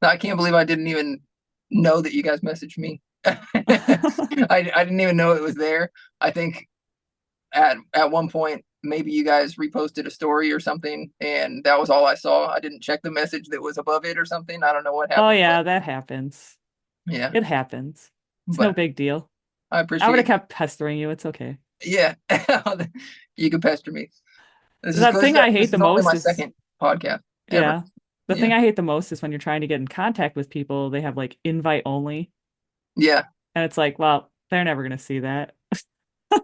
I can't believe I didn't even know that you guys messaged me. I didn't even know it was there. I think at one point maybe you guys reposted a story or something, and that was all I saw. I didn't check the message that was above it or something. I don't know what Oh happened, but yeah, that happens. yeah. It happens. It's no But big deal. I I would have appreciate. kept pestering you. It's okay. Yeah, you can pester me. This is The this thing is, I this hate the is only most my is, second podcast ever. yeah. The thing Yeah, I hate the most is when you're trying to get in contact with people, they have like invite only. yeah. And it's like, well, they're never gonna see that.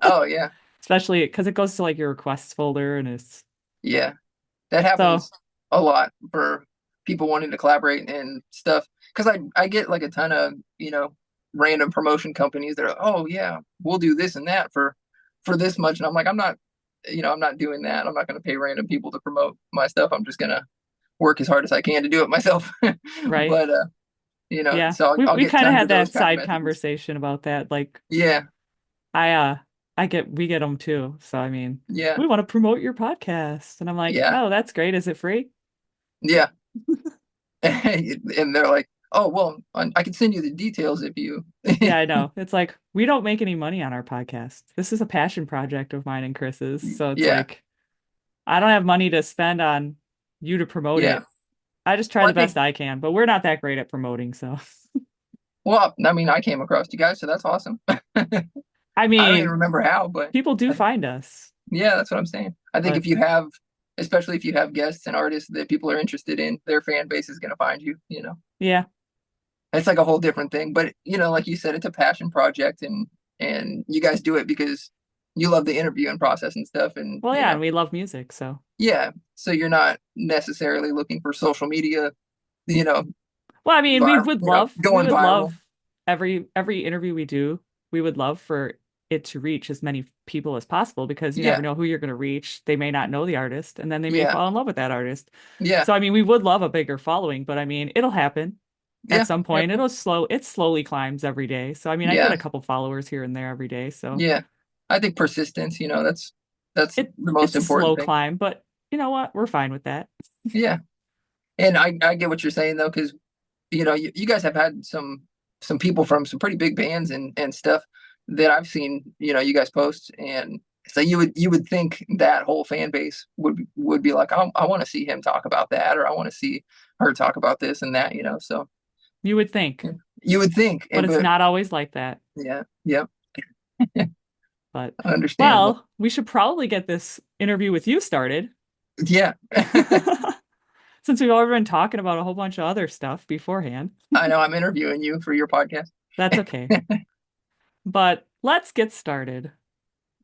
Oh yeah, Especially because it goes to like your requests folder and it's yeah. That so happens a lot for people wanting to collaborate and stuff. Because I get like a ton of random promotion companies that are, oh yeah, we'll do this and that for this much, and I'm like, I'm not doing that. I'm not going to pay random people to promote my stuff. I'm just gonna work as hard as I can to do it myself. right. But Yeah. so I'll We get kind of tons had of those that kind of side messages. conversation about that. Like Yeah, I we get them too. So I mean, yeah, we want to promote your podcast. And I'm like, yeah, oh, that's great. Is it free? yeah. And they're like, oh well, I can send you the details if you. Yeah, I know. It's like we don't make any money on our podcast. This is a passion project of mine and Chris's. So it's Yeah, like I don't have money to spend on you to promote yeah. it. I just try Well, the I think. best I can, but we're not that great at promoting, so Well, I mean, I came across you guys, so that's awesome. I I don't even mean, remember how, but people do I, find us. yeah, that's what I'm saying. I think But if you have, especially if you have guests and artists that people are interested in, their fan base is going to find you. yeah. It's like a whole different thing. But like you said, it's a passion project, and you guys do it because you love the interviewing process and stuff, and Well, yeah, and we love music, so yeah. So you're not necessarily looking for social media, you know, well, I mean, we going would viral. love every interview we do, we would love for it to reach as many people as possible because you never Yeah, know who you're going to reach. They may not know the artist, and then they may yeah, fall in love with that artist. yeah, So, I mean, we would love a bigger following, but I mean, it'll happen at yeah, some yeah, point. It slowly climbs every day. So, I mean, I get yeah. a couple followers here and there every day. So Yeah. I think persistence, that's the most it's a important slow thing. climb, but you know what? We're fine with that. Yeah. And I get what you're saying though, because you guys have had some people from some pretty big bands and stuff that I've seen, you guys post, and so you would think that whole fan base would be like, I want to see him talk about that, or I want to see her talk about this and that. So You would think, yeah, you would think, but it's but not always like that. yeah, yep, But understandable. well, we should probably get this interview with you started Yeah. since we've already been talking about a whole bunch of other stuff beforehand. I know I'm interviewing you for your podcast. That's okay. But let's get started,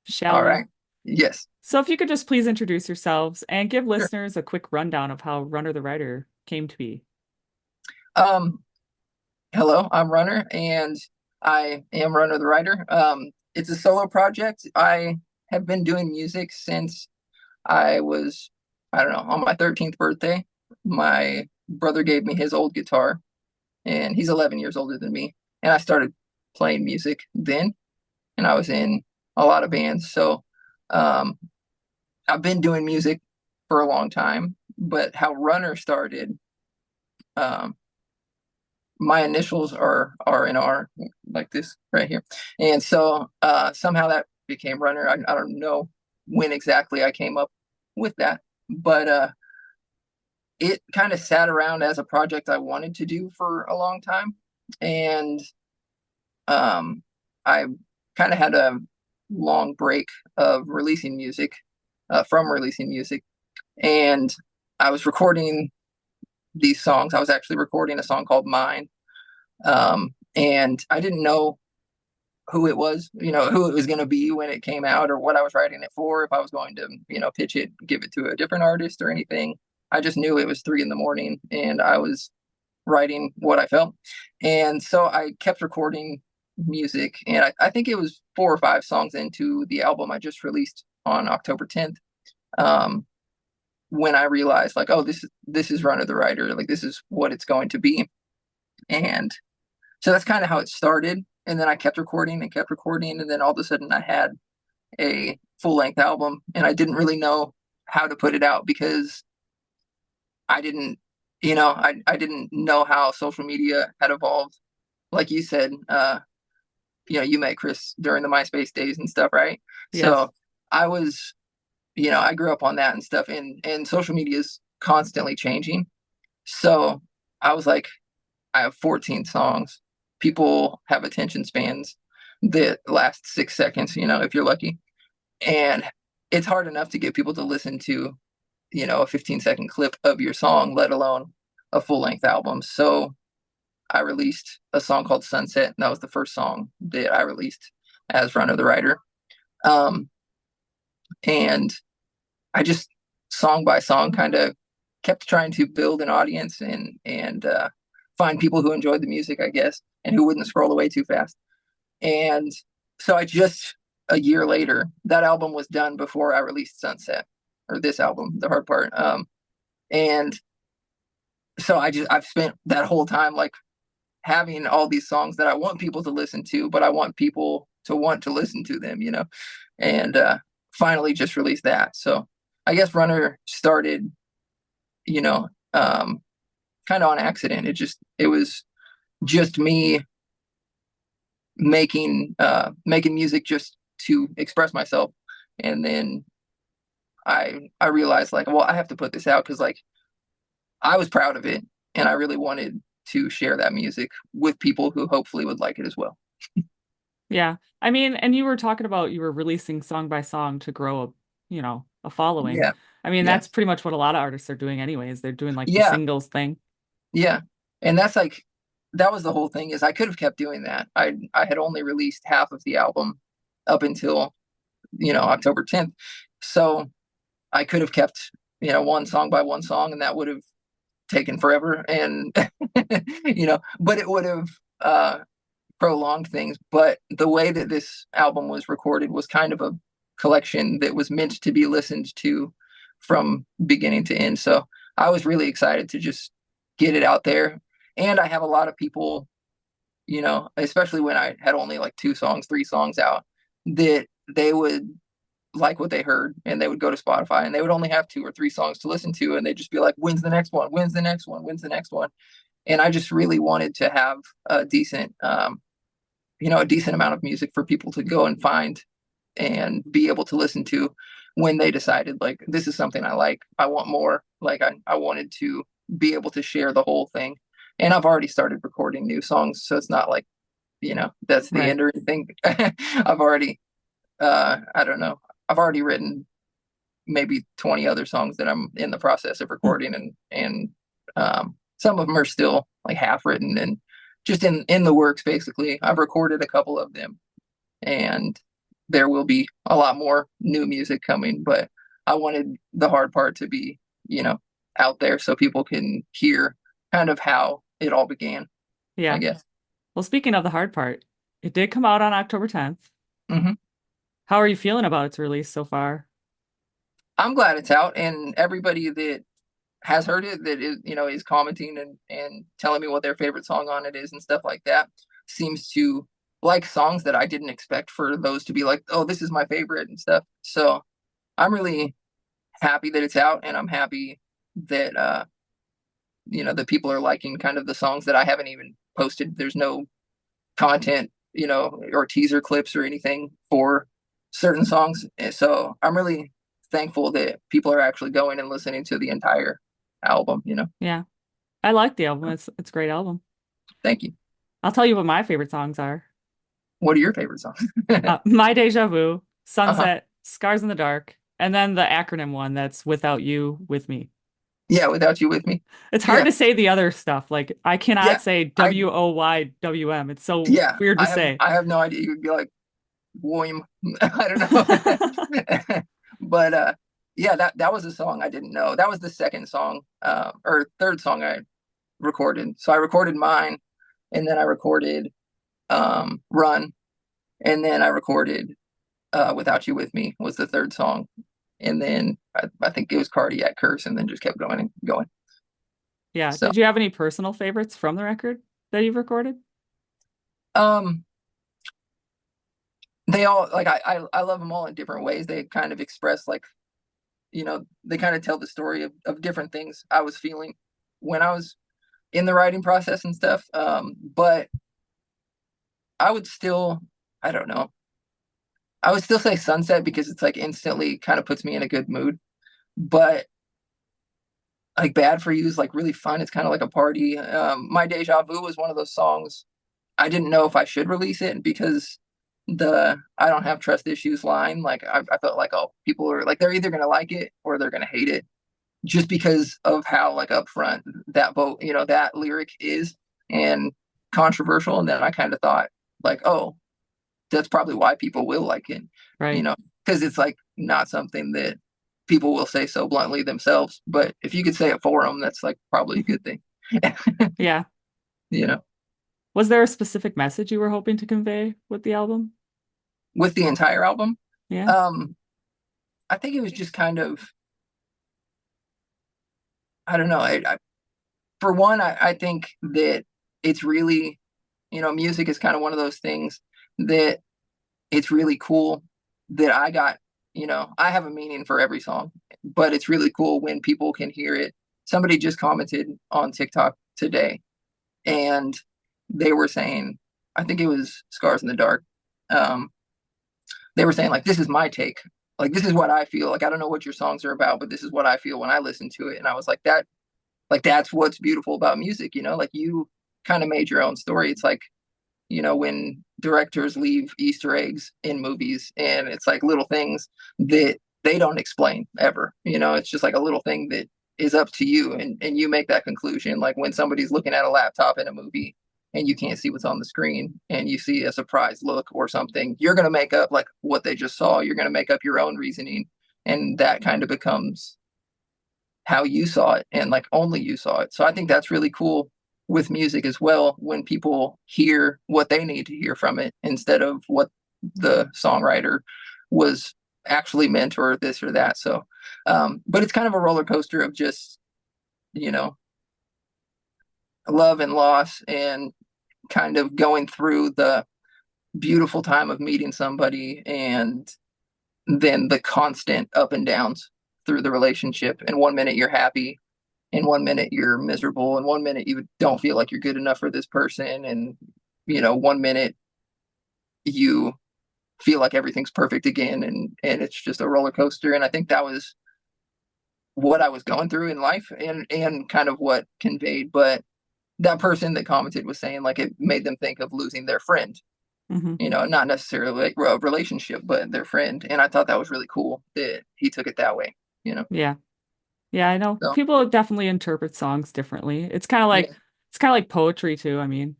shall All we? right. Yes. So if you could just please introduce yourselves and give Sure. listeners a quick rundown of how Runner the Writer came to be. Um, Hello, I'm Runner, and I am Runner the Writer. It's a solo project. I have been doing music since I was, I don't know, on my 13th birthday. My brother gave me his old guitar, and he's 11 years older than me. And I started playing music then, and I was in a lot of bands. So, um, I've been doing music for a long time, but how Runner started, um, my initials are R&R, like this right here. And so somehow that became Runner. I don't know when exactly I came up with that, but it kind of sat around as a project I wanted to do for a long time. And I kind of had a long break of releasing music, from releasing music. And I was recording these songs. I was actually recording a song called Mine. And I didn't know who it was, who it was going to be when it came out, or what I was writing it for, if I was going to, pitch it, give it to a different artist or anything. I just knew it was 3 in the morning and I was writing what I felt. And so I kept recording music. And I think it was 4 or 5 songs into the album I just released on October 10th. Um, when I realized like, oh, this is Runner the Writer, like this is what it's going to be. And so that's kind of how it started. And then I kept recording and kept recording. And then all of a sudden I had a full length album and I didn't really know how to put it out because I didn't. I didn't know how social media had evolved. Like you said, you met Chris during the MySpace days and stuff, right? Yes. So I was, I grew up on that and stuff, and social media is constantly changing. So I was like, I have 14 songs. People have attention spans that last 6 seconds, if you're lucky. And it's hard enough to get people to listen to, a 15-second clip of your song, let alone a full length album. So I released a song called Sunset, and that was the first song that I released as Runner the Writer. Um, and I just song by song kind of kept trying to build an audience and find people who enjoyed the music, I guess, and who wouldn't scroll away too fast. And so I just a year later, that album was done before I released Sunset, or this album, The Hard Part. And so I've spent that whole time like having all these songs that I want people to listen to, but I want people to want to listen to them, and finally just released that. So I guess Runner started, you know, um, kind of on accident. It was just me making music just to express myself, and then I realized like, well, I have to put this out because like I was proud of it, and I really wanted to share that music with people who hopefully would like it as well. Yeah. I mean, and you were talking about you were releasing song by song to grow a following. Yeah, I mean, yeah, that's pretty much what a lot of artists are doing anyways. They're doing like the yeah, singles thing. yeah. And that's like that was the whole thing is I could have kept doing that. I had only released half of the album up until, October 10th. So I could have kept, one song by one song, and that would have taken forever, and but it would have prolonged things. But the way that this album was recorded was kind of a collection that was meant to be listened to from beginning to end. So I was really excited to just get it out there. And I have a lot of people, especially when I had only like two songs, three songs out, that they would like what they heard, and they would go to Spotify and they would only have two or three songs to listen to, and they'd just be like, when's the next one? When's the next one? When's the next one? And I just really wanted to have a decent a decent amount of music for people to go and find and be able to listen to when they decided like this is something I like. I want more. Like I wanted to be able to share the whole thing. And I've already started recording new songs, so it's not like, that's the Right. end or anything. I've already I don't know. I've already written maybe 20 other songs that I'm in the process of recording, and some of them are still like half written and just in the works basically. I've recorded a couple of them, and there will be a lot more new music coming, but I wanted the hard part to be, out there so people can hear kind of how it all began, I Yeah. guess. Well, speaking of the hard part, it did come out on October 10th. Hmm. How are you feeling about its release so far? I'm glad it's out, and everybody that has heard it that is commenting and telling me what their favorite song on it is and stuff like that seems to like songs that I didn't expect for those to be like, oh, this is my favorite and stuff. So I'm really happy that it's out, and I'm happy that that people are liking kind of the songs that I haven't even posted. There's no content, or teaser clips or anything for certain songs. And so I'm really thankful that people are actually going and listening to the entire album. Yeah. I like the album. It's a great album. Thank you. I'll tell you what my favorite songs are. What are your favorite songs? My Deja Vu, Uh-huh. Sunset, Scars in the Dark, and then the acronym one that's Without You, With Me. Yeah, Without You With Me. It's hard Yeah. to say the other stuff. Like I cannot Yeah. say I WOYWM. It's so yeah, weird to I have say. I have no idea. You would be like, William. I don't know. But yeah, that was a song I didn't know. That was the second song, or third song I recorded. So I recorded mine, and then I recorded Run, and then I recorded Without You With Me was the third song. And then I think it was Cardiac Curse, and then just kept going and going. Yeah. So Did you have any personal favorites from the record that you've recorded? um they all like I love them all in different ways. They kind of express like, they kind of tell the story of different things I was feeling. when I was in the writing process and stuff. But I would still, I don't know. I would still say Sunset because it's like instantly kind of puts me in a good mood. But like Bad for You is like really fun. It's kind of like a party. My Deja Vu was one of those songs. I didn't know if I should release it because the I don't have trust issues line. Like I felt like, oh, people are like they're either gonna like it or they're gonna hate it just because of how like upfront that vote, that lyric is and controversial. And then I kind of thought like, oh, that's probably why people will like it, you Right. know, because it's like not something that people will say so bluntly themselves. But if you could say it for them, that's like probably a good thing, Yeah. you know, Was there a specific message you were hoping to convey with the album? with the entire album. Yeah. Um, I think it was just kind of, I don't know. For one, I think that it's really, music is kind of one of those things that it's really cool that I got, I have a meaning for every song, but it's really cool when people can hear it. Somebody just commented on TikTok today and they were saying, I think it was Scars in the Dark. Um, they were saying, like, this is my take. Like, this is what I feel. Like, I don't know what your songs are about, but this is what I feel when I listen to it. And I was like, that's what's beautiful about music, like you kind of made your own story. It's like, when directors leave Easter eggs in movies and it's like little things that they don't explain ever. It's just like a little thing that is up to you and you make that conclusion. Like when somebody's looking at a laptop in a movie and you can't see what's on the screen and you see a surprise look or something, you're going to make up like what they just saw. You're going to make up your own reasoning. And that kind of becomes how you saw it and like only you saw it. So I think that's really cool with music as well when people hear what they need to hear from it instead of what the songwriter was actually meant or this or that. So, but it's kind of a roller coaster of just, you know, love and loss and kind of going through the beautiful time of meeting somebody and then the constant up and downs through the relationship. And 1 minute you're happy, in 1 minute you're miserable, in 1 minute you don't feel like you're good enough for this person, and 1 minute you feel like everything's perfect again, and it's just a roller coaster. And I think that was what I was going through in life and kind of what conveyed. But that person that commented was saying like it made them think of losing their friend, Hmm. not necessarily like a relationship, but their friend. And I thought that was really cool that he took it that way. Yeah. Yeah, I know. So People definitely interpret songs differently. yeah, It's kind of like poetry too. I mean,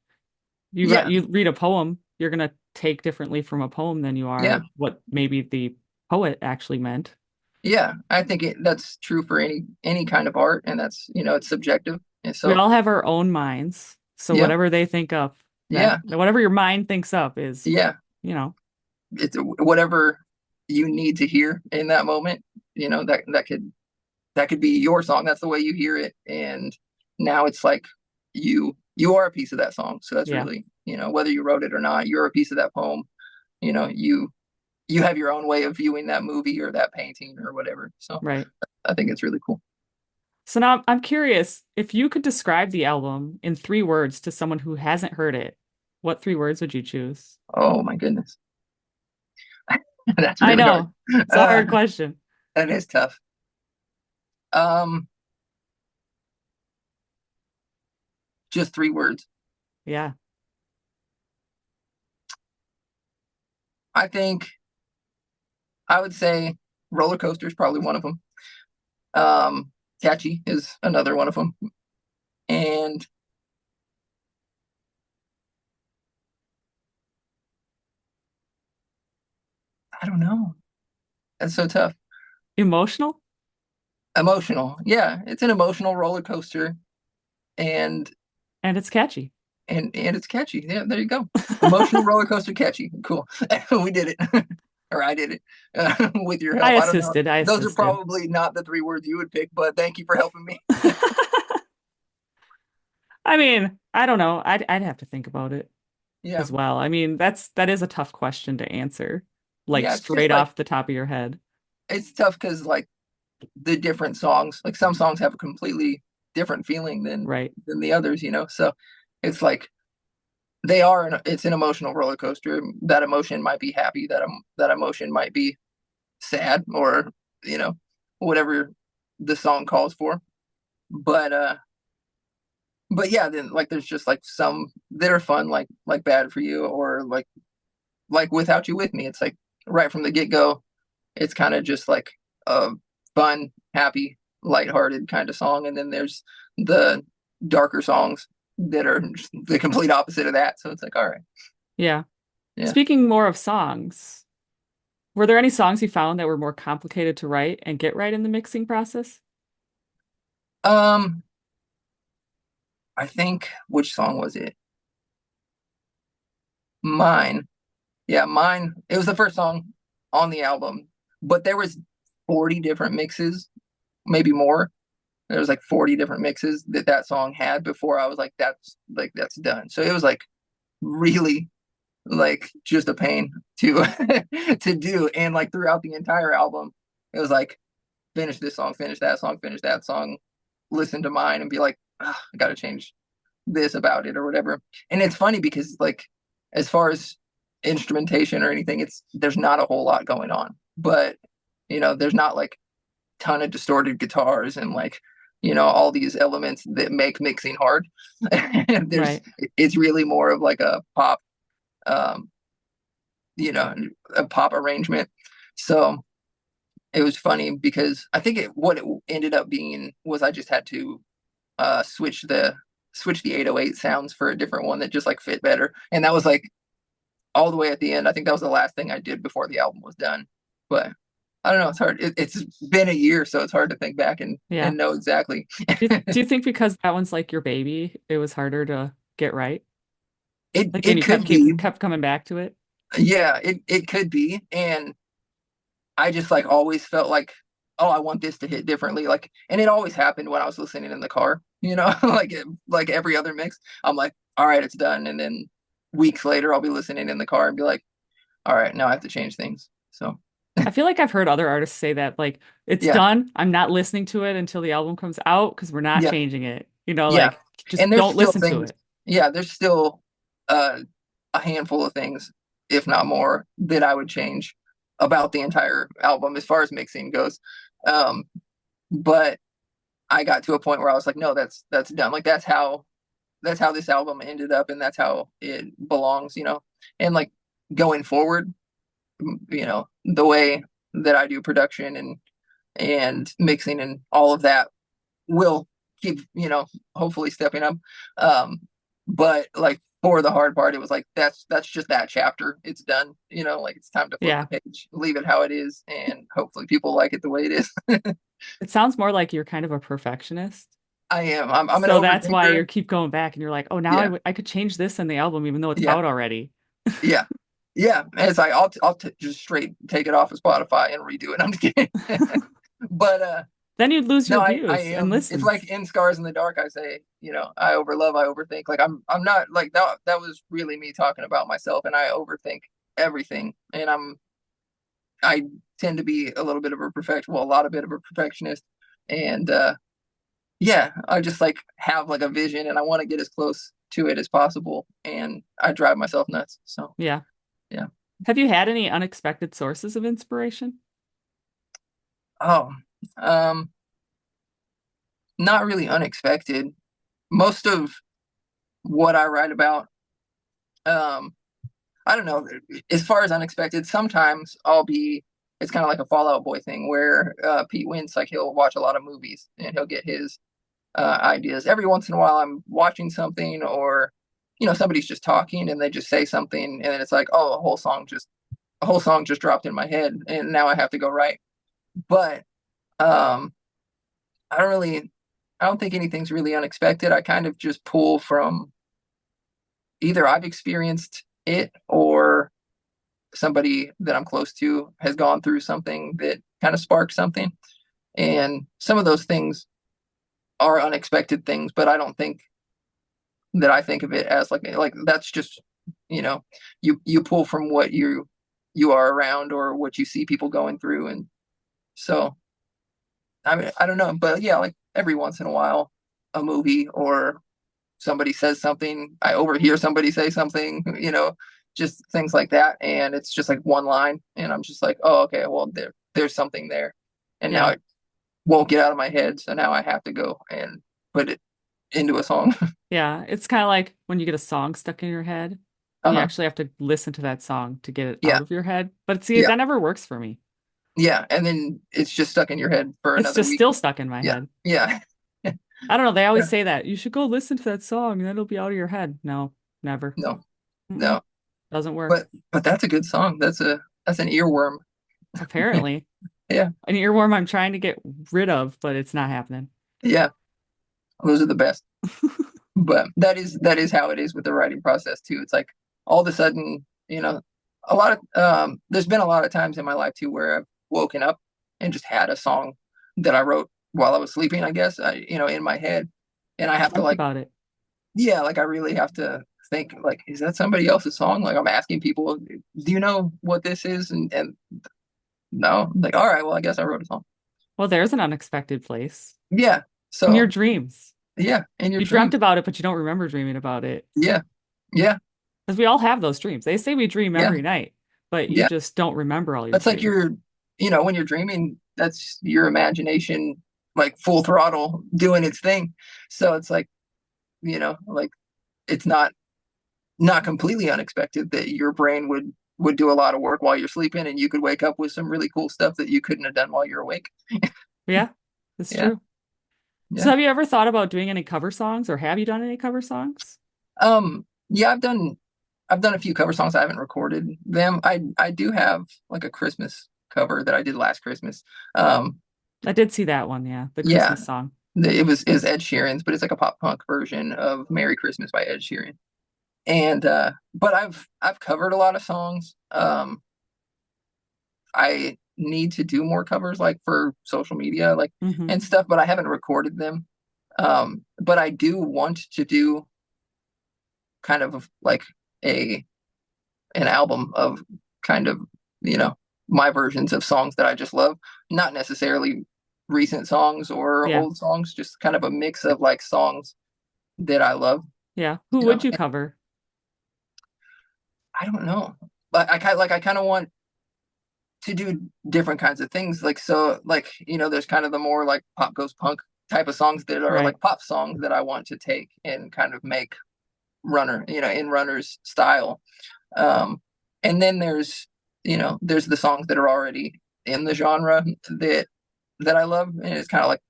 yeah, you read a poem, you're gonna take differently from a poem than you yeah. are what maybe the poet actually meant. Yeah, I think that's true for any kind of art, and that's it's subjective. And We so, all have our own minds. So yeah, whatever they think of, that yeah, whatever your mind thinks of is, yeah. you know, It's whatever you need to hear in that moment. That could be your song. That's the way you hear it, and now it's like you are a piece of that song. So that's yeah, really whether you wrote it or not, you're a piece of that poem. You have your own way of viewing that movie or that painting or whatever. So right. I think it's really cool. So now I'm curious, if you could describe the album in 3 words to someone who hasn't heard it, what 3 words would you choose? Oh my goodness, that's I really hard. know. It's a Uh, hard question. that is tough. Um, just 3 words. Yeah. I think I would say roller coaster is probably one of them. Um, Catchy is another one of them, and I don't know. That's so tough. Emotional? Emotional, yeah, it's an emotional roller coaster, and And it's catchy. and it's catchy. Yeah, there you go. Emotional roller coaster, catchy. Cool. We did it, or I did it with your I help. I don't know. assisted. I Those are assisted. probably not the 3 words you would pick, but thank you for helping me. I mean, I don't know. I'd have to think about it Yeah, as well. I mean, that is a tough question to answer, like yeah. It's just straight like off the top of your head. it's tough because like the different songs, like some songs have a completely different feeling Right. than the others, you know. So it's like they are it's an emotional roller coaster. That emotion might be happy, that emotion might be sad, or you know, whatever the song calls for. But but yeah, then like there's just like some that are fun, like Bad for You, or like Without You With Me. It's like right from the get-go, it's kind of just like a fun, happy, lighthearted kind of song. And then there's the darker songs that are just the complete opposite of that. So it's like, all right, Yeah. yeah. Speaking more of songs, were there any songs you found that were more complicated to write and get right in the mixing process? Um, I think which song was it? Mine. Yeah, mine. It was the first song on the album, but there was 40 different mixes, maybe more. There was like 40 different mixes that song had before I was like that's done. So it was like really like just a pain to to do. And like throughout the entire album, it was like finish this song, finish that song, listen to mine and be like, "Ugh, I gotta change this about it or whatever." And it's funny because like as far as instrumentation or anything, it's there's not a whole lot going on. But you know, there's not like ton of distorted guitars and like all these elements that make mixing hard. There's Right. it's really more of like a pop, um you know a pop arrangement. So it was funny because I think what it ended up being was I just had to switch the 808 sounds for a different one that just like fit better. And that was like all the way at the end. I think that was the last thing I did before the album was done. But I don't know, it's hard. It's been a year, so it's hard to think back Yeah. and know exactly. Do you think because that one's like your baby, it was harder to get right? it Like, and it you could be. kept coming back to it? Yeah, it could be. And I just like always felt like, oh, I want this to hit differently. Like, and it always happened when I was listening in the car, like every other mix. I'm like, all right, it's done. And then weeks later, I'll be listening in the car and be like, all right, now I have to change things. So I feel like I've heard other artists say that, like, it's yeah, done. I'm not listening to it until the album comes out because we're not yeah, changing it. You know, yeah. like, just And there's don't still listen to things, it. yeah, there's still uh, a handful of things, if not more, that I would change about the entire album as far as mixing goes. Um, but I got to a point where I was like, no, that's done. Like that's how this album ended up, and that's how it belongs, And like going forward, the way that I do production and mixing and all of that will keep, hopefully stepping up. Um, but like for the hard part, it was like that's just that chapter. It's done, like it's time to flip Yeah. the page, leave it how it is, and hopefully people like it the way it is. It sounds more like you're kind of a perfectionist. I am. I'm an So that's why overthinker. you keep going back and you're like, oh, now Yeah, I could change this in the album, even though it's yeah, out already. yeah. Yeah, and it's like just straight take it off of Spotify and redo it. I'm just kidding. But Then you'd lose no, your I views and am. It's like listens. in Scars in the Dark, I say, I overlove, I overthink. Like I'm not like that was really me talking about myself, and I overthink everything. And I tend to be a little bit of a a lot of bit of a perfectionist. And yeah, I just like have like a vision and I want to get as close to it as possible. And I drive myself nuts. So Yeah. yeah. Have you had any unexpected sources of inspiration? Oh, um, not really unexpected. Most of what I write about, um, I don't know. As far as unexpected, sometimes it's kind of like a Fallout Boy thing where Pete Wentz, like he'll watch a lot of movies and he'll get his ideas. Every once in a while, I'm watching something or, somebody's just talking and they just say something and then it's like, oh, a whole song just dropped in my head and now I have to go write. But um, I don't really, I don't think anything's really unexpected. I kind of just pull from either I've experienced it or somebody that I'm close to has gone through something that kind of sparked something. And some of those things are unexpected things, but I don't think that I think of it as like that's just, you know, you pull from what you are around or what you see people going through. And so I mean, I don't know, but yeah, like every once in a while. a movie or somebody says something, I overhear somebody say something, just things like that. And it's just like one line. And I'm just like, oh, okay, well, there's something there. And now Yeah. it won't get out of my head. So now I have to go and put it into a song. Yeah. It's kind of like when you get a song stuck in your head and you Uh-huh. actually have to listen to that song to get it Yeah. out of your head. But see, Yeah. that never works for me. Yeah. And then it's just stuck in your head for It's another just week. still stuck in my Yeah. head. Yeah. I don't know. They always Yeah. say that. You should go listen to that song and then it'll be out of your head. No, never. No, Mm-mm. no. Doesn't work. But that's a good song. That's an earworm. Apparently. Yeah. An earworm I'm trying to get rid of, but it's not happening. Yeah. Those are the best. But that is how it is with the writing process too. It's like all of a sudden, a lot of there's been a lot of times in my life too where I've woken up and just had a song that I wrote while I was sleeping, I guess, in my head. And I have to Talk like, about it. yeah, like I really have to think like, is that somebody else's song? Like I'm asking people, do you know what this is? And no, like, all right, well, I guess I wrote a song. Well, there's an unexpected place Yeah. in your So dreams. yeah, in your You dreamt dreams. about it, but you don't remember dreaming about it. Yeah. Yeah. Because we all have those dreams. They say we dream Yeah. every night, but you Yeah. just don't remember all your That's like dreams. when you're dreaming, that's your imagination like full throttle doing its thing. So it's like, like it's not completely unexpected that your brain would do a lot of work while you're sleeping and you could wake up with some really cool stuff that you couldn't have done while you're awake. Yeah, it's Yeah. true. So Yeah. have you ever thought about doing any cover songs or have you done any cover songs? Yeah, I've done a few cover songs. I haven't recorded them. I do have like a Christmas cover that I did last Christmas. Um, I did see that one, yeah, the yeah, Christmas song. it was Ed Sheeran's, but it's like a pop punk version of Merry Christmas by Ed Sheeran. And but I've covered a lot of songs. I need to do more covers like for social media like Hmm. and stuff, but I haven't recorded them. But I do want to do kind of like a an album of kind of, you know, my versions of songs that I just love, not necessarily recent songs or Yeah, old songs, just kind of a mix of like songs that I love, yeah. Who you would know. you And cover? I don't know. But I kind of want to do different kinds of things. Like so like, there's kind of the more like pop goes punk type of songs that are Right. like pop songs that I want to take and kind of make in Runner's style. Um, and then there's the songs that are already in the genre that I love, and it's kind of like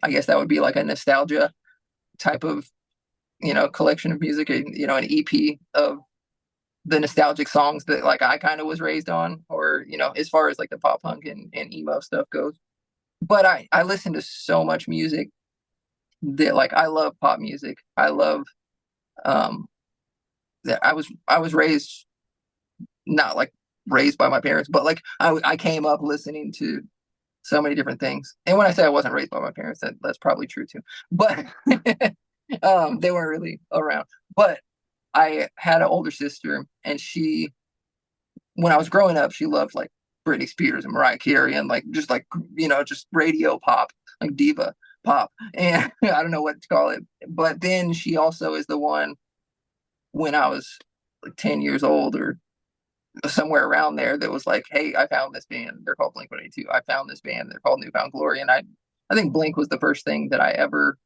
I guess that would be like a nostalgia type of collection of music, an EP of the nostalgic songs that like I kind of was raised on, or as far as like the pop punk and emo stuff goes. But I listen to so much music that like I love pop music. I love um that I was raised not like raised by my parents, but like I came up listening to so many different things. And when I say I wasn't raised by my parents, that's probably true too. But they weren't really around. But I had an older sister, and when I was growing up, she loved like Britney Spears and Mariah Carey and like just radio pop, like diva pop, and I don't know what to call it. But then she also is the one when I was like 10 years old or somewhere around there that was like, hey, I found this band. They're called Blink-182. I found this band. They're called New Found Glory. And I think Blink was the first thing that I ever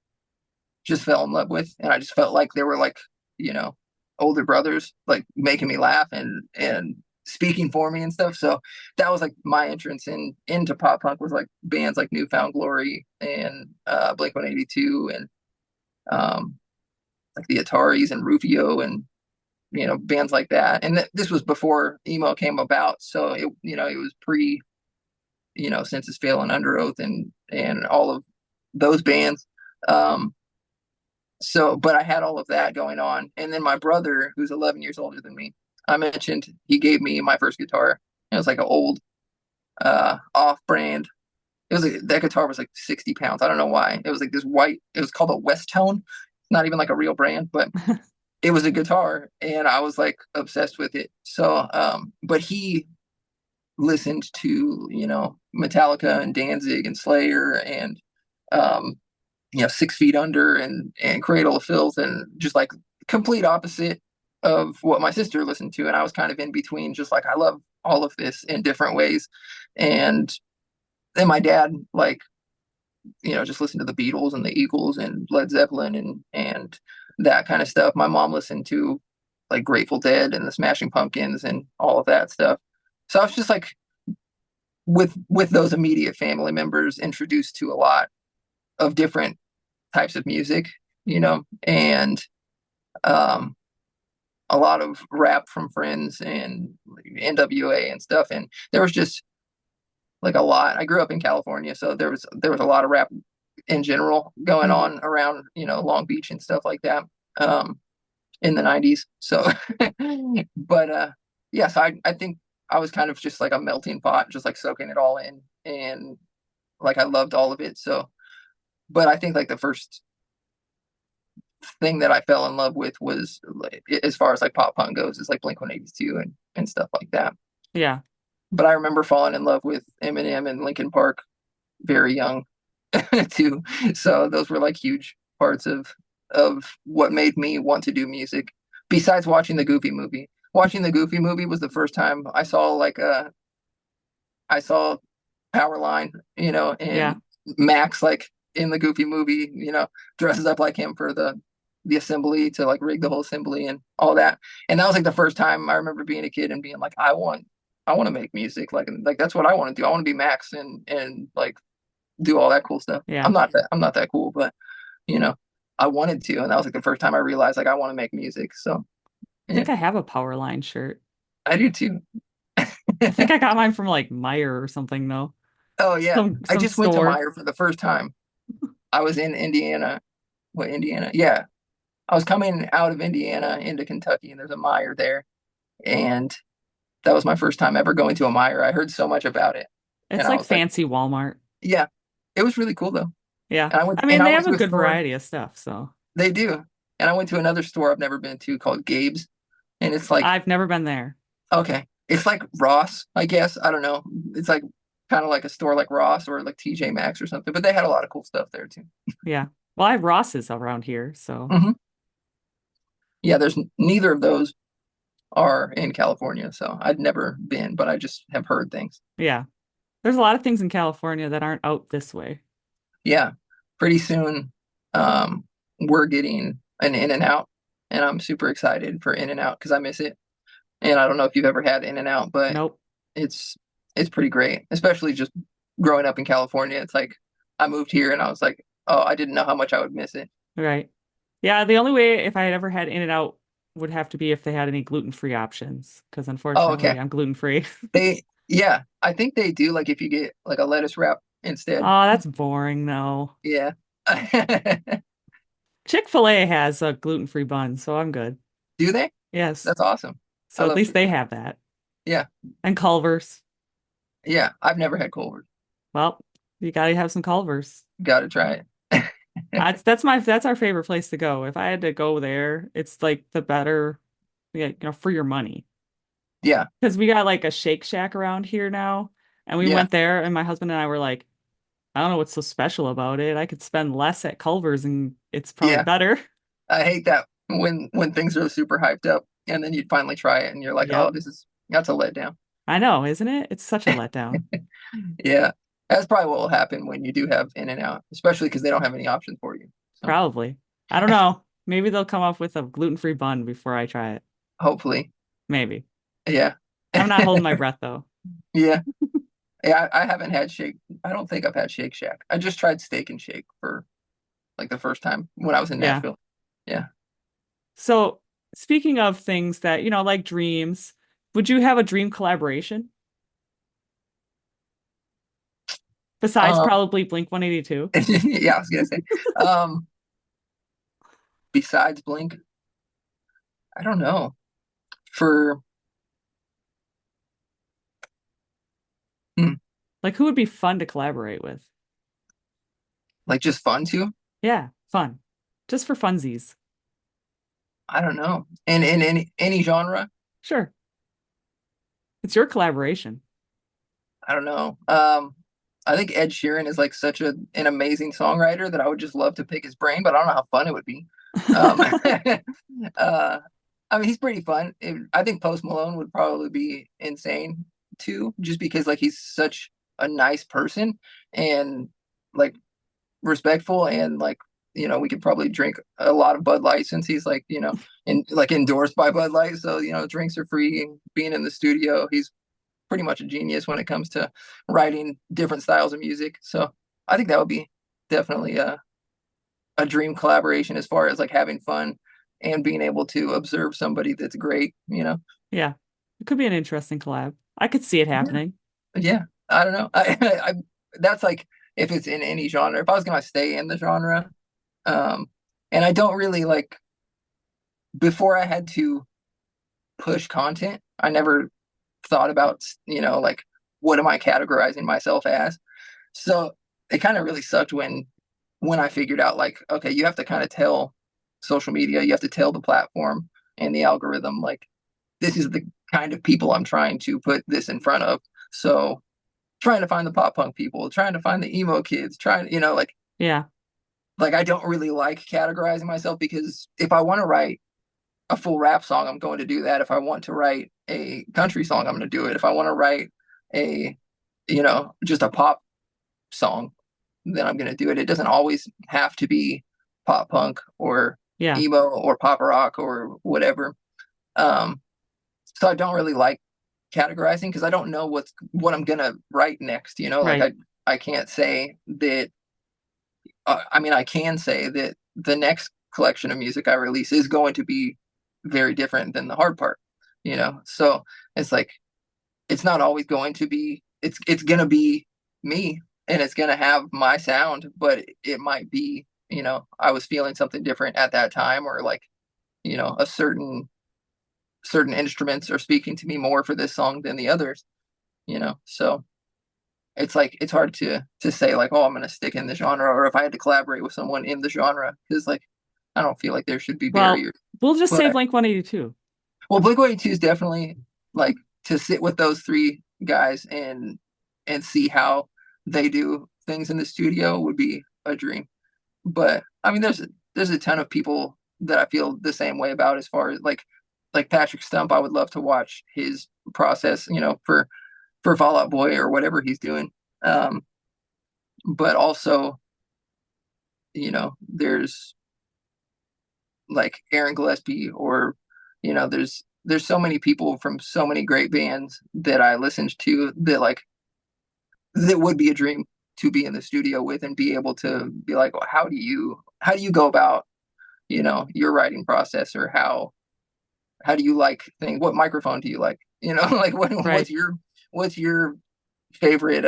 just fell in love with. And I just felt like they were like, you know, older brothers, like making me laugh and speaking for me and stuff. So that was like my entrance into pop punk was like bands like New Found Glory and Blink-182 and um like the Ataris and Rufio and bands like that. And this was before emo came about, so it was pre Census Fail and Under Oath and all of those bands. Um, so, but I had all of that going on, and then my brother, who's 11 years older than me, I mentioned he gave me my first guitar. It was like an old off-brand. It was that guitar was like 60 pounds. I don't know why. It was like this white. It was called a West Tone. Not even like a real brand, but it was a guitar and I was like obsessed with it. So, but he listened to, Metallica and Danzig and Slayer and, um, Six Feet Under and Cradle of Filth, and just like complete opposite of what my sister listened to. And I was kind of in between, just like I love all of this in different ways. And then my dad, like, just listened to the Beatles and the Eagles and Led Zeppelin and that kind of stuff. My mom listened to like Grateful Dead and the Smashing Pumpkins and all of that stuff. So I was just like with those immediate family members introduced to a lot of different types of music, and um, a lot of rap from friends and NWA and stuff. And there was just like a lot. I grew up in California, so there was a lot of rap in general going Mhm. on around, Long Beach and stuff like that, um, in the 90s. So, but yeah, so I think I was kind of just like a melting pot, just like soaking it all in, and like I loved all of it. So, but I think like the first thing that I fell in love with was like, as far as like pop punk goes, is like Blink-182 and stuff like that. Yeah. But I remember falling in love with Eminem and Linkin Park very young too. So those were like huge parts of what made me want to do music. Besides watching the Goofy movie, watching the Goofy movie was the first time I saw Powerline, Yeah. and Max like in the Goofy movie, dresses up like him for the assembly to like rig the whole assembly and all that. And that was like the first time I remember being a kid and being like, I want to make music. Like that's what I want to do. I want to be Max and like do all that cool stuff. Yeah. I'm not that cool, but you know, I wanted to, and that was like the first time I realized like I want to make music. So I yeah, think I have a Powerline shirt. I do too. I think I got mine from like Meyer or something though. Oh yeah, I Some just went to store. Meyer for the first time. I was in Indiana. What, Indiana? Yeah, I was coming out of Indiana into Kentucky, and there's a Meyer there, and that was my first time ever going to a Meyer. I heard so much about it, and It's I like was like, fancy Walmart. yeah, it was really cool though. Yeah. And I went I mean, and I they went have a to a good store. variety of stuff, so They do, and I went to another store I've never been to called Gabe's, and it's like, I've never been there. okay, it's like Ross, I guess. I don't know. It's like kind of like a store like Ross or like TJ Maxx or something, but they had a lot of cool stuff there too. Yeah. Well, I have Ross's around here, so Hmm. Yeah, there's neither of those are in California, so I'd never been, but I just have heard things. yeah. There's a lot of things in California that aren't out this way. Yeah, pretty soon, um, we're getting an In and Out, and I'm super excited for In and Out because I miss it. And I don't know if you've ever had In and Out, but Nope. it's it's pretty great, especially just growing up in California. It's like I moved here and I was like, oh, I didn't know how much I would miss it. Right. Yeah, the only way if I had ever had In-N-Out would have to be if they had any gluten-free options, because Oh, unfortunately okay. I'm gluten-free. Yeah, I think they do. Like if you get like a lettuce wrap instead. Oh, that's boring though. Yeah. Chick-fil-A has a gluten-free bun, so I'm good. Do they? Yes. That's awesome. I So at love least they Chick-fil-A. have that. Yeah. And Culver's. Yeah. I've never had Culver. Well, you gotta have some Culver's. Gotta try it. That's our favorite place to go. If I had to go there, it's like the better, yeah, for your money. Yeah. Because we got like a Shake Shack around here now, and we Yeah. went there, and my husband and I were like, I don't know what's so special about it. I could spend less at Culver's, and it's probably Yeah. better. I hate that when things are super hyped up and then you finally try it and you're like, oh, Yep. that's a letdown. I know, isn't it? It's such a letdown. Yeah. That's probably what will happen when you do have In and Out, especially because they don't have any options for you. So Probably. I don't know. Maybe they'll come up with a gluten-free bun before I try it. hopefully. Maybe. Yeah. I'm not holding my breath though. Yeah. Yeah. I haven't had Shake. I don't think I've had Shake Shack. I just tried Steak and Shake for like the first time when I was in Yeah. Nashville. Yeah. So, speaking of things that, like dreams, would you have a dream collaboration besides Um, probably Blink 182? yeah, I was gonna say. Um, Besides Blink, I don't know. For hmm, Like, who would be fun to collaborate with? like just fun too. Yeah, fun. Just for funsies. I don't know. In any genre, Sure. It's your collaboration. I don't know. I think Ed Sheeran is like such an amazing songwriter that I would just love to pick his brain, but I don't know how fun it would be. Um, uh, I mean, he's pretty fun. I think Post Malone would probably be insane too, just because like he's such a nice person and like respectful and like we could probably drink a lot of Bud Light since he's like like endorsed by Bud Light, so drinks are free. Being in the studio, he's pretty much a genius when it comes to writing different styles of music. So I think that would be definitely a dream collaboration as far as like having fun and being able to observe somebody that's great. Yeah. It could be an interesting collab. I could see it Yeah, happening. yeah. I don't know. That's like if it's in any genre. If I was gonna stay in the genre, um, and I don't really like before I had to push content, I never thought about like what am I categorizing myself as. So it kind of really sucked when I figured out like, okay, you have to kind of tell social media, you have to tell the platform and the algorithm like this is the kind of people I'm trying to put this in front of. So trying to find the pop punk people, trying to find the emo kids, trying, Yeah. like I don't really like categorizing myself because if I want to write a full rap song, I'm going to do that. If I want to write a country song, I'm going to do it. If I want to write a, just a pop song, then I'm going to do it. It doesn't always have to be pop punk or Yeah. emo or pop rock or whatever. Um, so I don't really like categorizing because I don't know what I'm gonna write next. Like Right. I can't say that. I mean, I can say that the next collection of music I release is going to be very different than the hard part. So it's like it's not always going to be. It's gonna be me and it's gonna have my sound, but it might be. I was feeling something different at that time, or like a certain instruments are speaking to me more for this song than the others. So it's like it's hard to say like, oh, I'm gonna stick in the genre, or if I had to collaborate with someone in the genre, because like I don't feel like there should be Well, barriers. we'll just save But Blink 182. well, Blink-182 is definitely like to sit with those three guys and see how they do things in the studio would be a dream. But I mean, there's a ton of people that I feel the same way about as far as like Patrick Stump. I would love to watch his process, for Fall Out Boy or whatever he's doing. Um, but also, there's like Aaron Gillespie or there's so many people from so many great bands that I listened to that like that would be a dream to be in the studio with and be able to be like, well, how do you go about your writing process, or how do you like things? What microphone do you like? Like Right. what's your favorite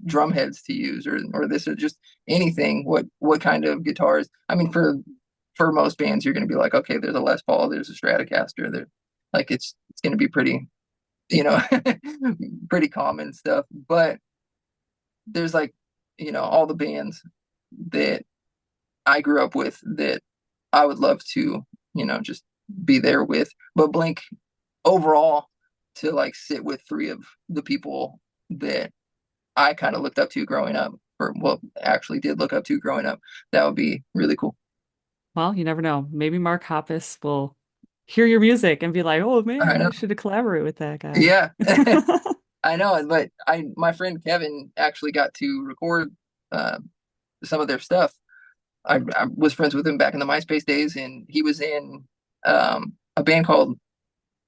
drum heads to use, or this, or just anything. What kind of guitars? I mean, for most bands, you're going to be like, okay, there's a Les Paul, there's a Stratocaster, there, like it's going to be pretty, you know, pretty common stuff. But there's like, all the bands that I grew up with that I would love to, just be there with. But Blink overall, to like sit with three of the people that I kind of looked up to growing up, or well, actually did look up to growing up. That would be really cool. Well, you never know. Maybe Mark Hoppus will hear your music and be like, "Oh I man, I know. should collaborate with that guy." Yeah, I know. But my friend Kevin actually got to record uh, some of their stuff. I was friends with him back in the MySpace days, and he was in a band called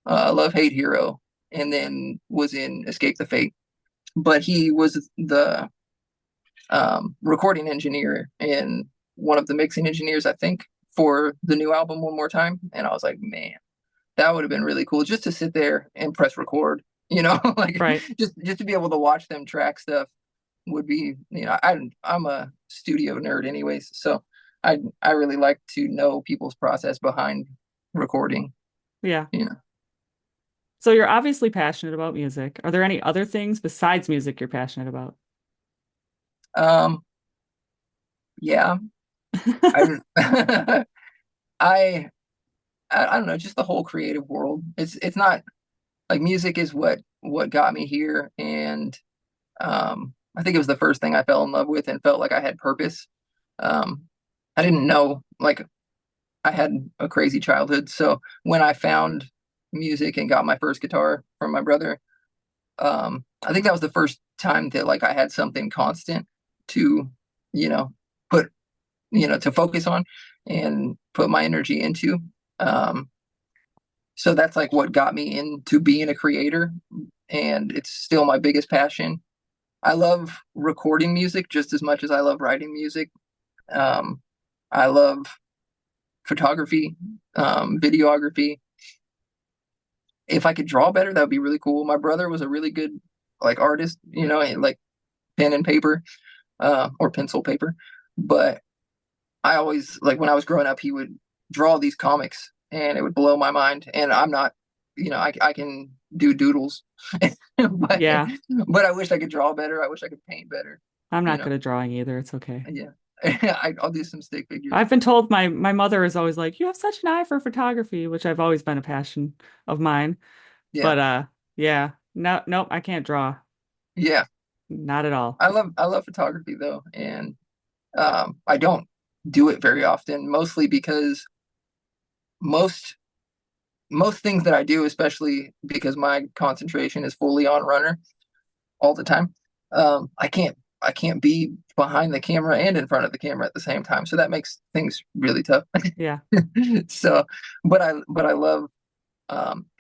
Love Hate Hero, and then was in Escape the Fate. But he was the recording engineer and one of the mixing engineers, I think, for the new album One More Time. And I was like, man, that would have been really cool just to sit there and press record, like Right. just to be able to watch them track stuff would be, I'm a studio nerd anyways, so I really like to know people's process behind recording, Yeah. you know. So you're obviously passionate about music. Are there any other things besides music you're passionate about? Um, yeah, I I I don't know, just the whole creative world. It's not like music is what got me here, and I think it was the first thing I fell in love with and felt like I had purpose. Um, I didn't know, like, I had a crazy childhood. So when I found music and got my first guitar from my brother, I think that was the first time that like I had something constant to, you know, put, to focus on and put my energy into. Um, so that's like what got me into being a creator, and it's still my biggest passion. I love recording music just as much as I love writing music. Um, I love photography, videography. If I could draw better, that would be really cool. My brother was a really good like artist, and, like pen and paper, or pencil paper. But I always like when I was growing up, he would draw these comics, and it would blow my mind. And I'm not, I can do doodles, but Yeah, but I wish I could draw better. I wish I could paint better. I'm You not know, good at drawing either. It's okay. yeah. I'll do some stick figures. I've been told my mother is always like, "You have such an eye for photography," which I've always been a passion of mine. Yeah, But yeah, no, nope, I can't draw. yeah. Not at all. I love photography though, and I don't do it very often, mostly because most most things that I do, especially because my concentration is fully on Runner all the time, I can't be behind the camera and in front of the camera at the same time. So that makes things really tough. Yeah, So, I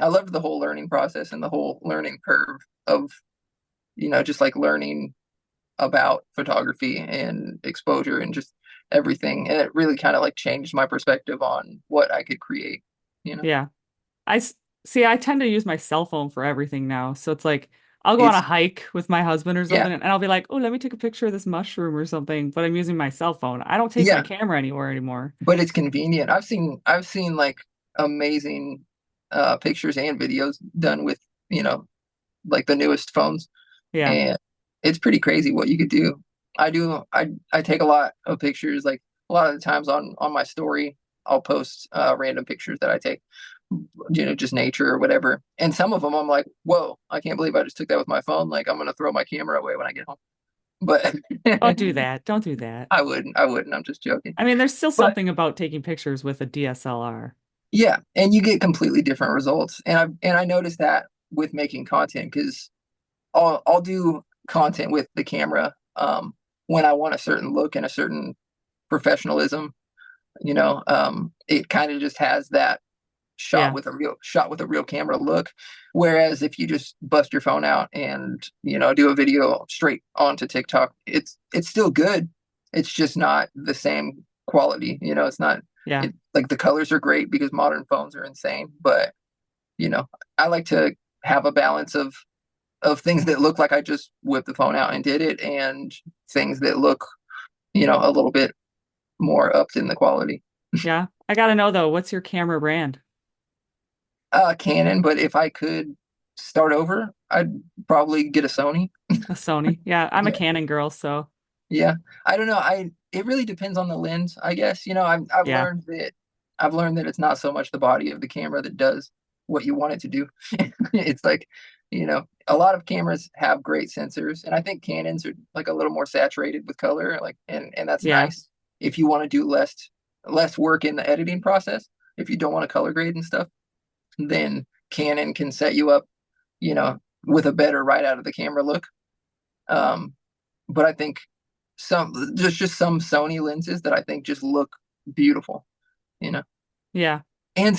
love the whole learning process and the whole learning curve of, just like learning about photography and exposure and just everything. And it really kind of like changed my perspective on what I could create, you know. yeah. See, I tend to use my cell phone for everything now. So it's like I'll go on a It's hike with my husband or yeah, something, and I'll be like, "Oh, let me take a picture of this mushroom or something," but I'm using my cell phone. I don't take my yeah, camera anywhere anymore. but it's convenient. I've seen like amazing pictures and videos done with, you know, like the newest phones, Yeah, and it's pretty crazy what you could do. I take a lot of pictures, like a lot of the times on my story, I'll post random pictures that I take, just nature or whatever. And some of them I'm like, whoa, I can't believe I just took that with my phone. Like I'm gonna throw my camera away when I get home. But don't do that. Don't do that. I wouldn't. I'm just joking. I mean, there's still But something about taking pictures with a DSLR. yeah, and you get completely different results. And I noticed that with making content because I'll do content with the camera when I want a certain look and a certain professionalism. It kind of just has that Yeah, shot with a real camera look. Whereas if you just bust your phone out and do a video straight onto TikTok, it's still good. It's just not the same quality. It's not yeah, like the colors are great because modern phones are insane, but I like to have a balance of things that look like I just whipped the phone out and did it, and things that look, a little bit more upped in the quality. yeah. I gotta know though, what's your camera brand? Canon, but if I could start over, I'd probably get a Sony. A Sony. Yeah, I'm a Yeah, Canon girl, so yeah. I don't know. It really depends on the lens, I guess. I've yeah, learned that it's not so much the body of the camera that does what you want it to do. It's like, a lot of cameras have great sensors, and I think Canons are like a little more saturated with color, like, and that's yeah, nice if you want to do less work in the editing process. If you don't want to color grade and stuff, then Canon can set you up, you know, with a better right out of the camera look. Um, but I think there's just some Sony lenses that I think just look beautiful, you know, yeah, and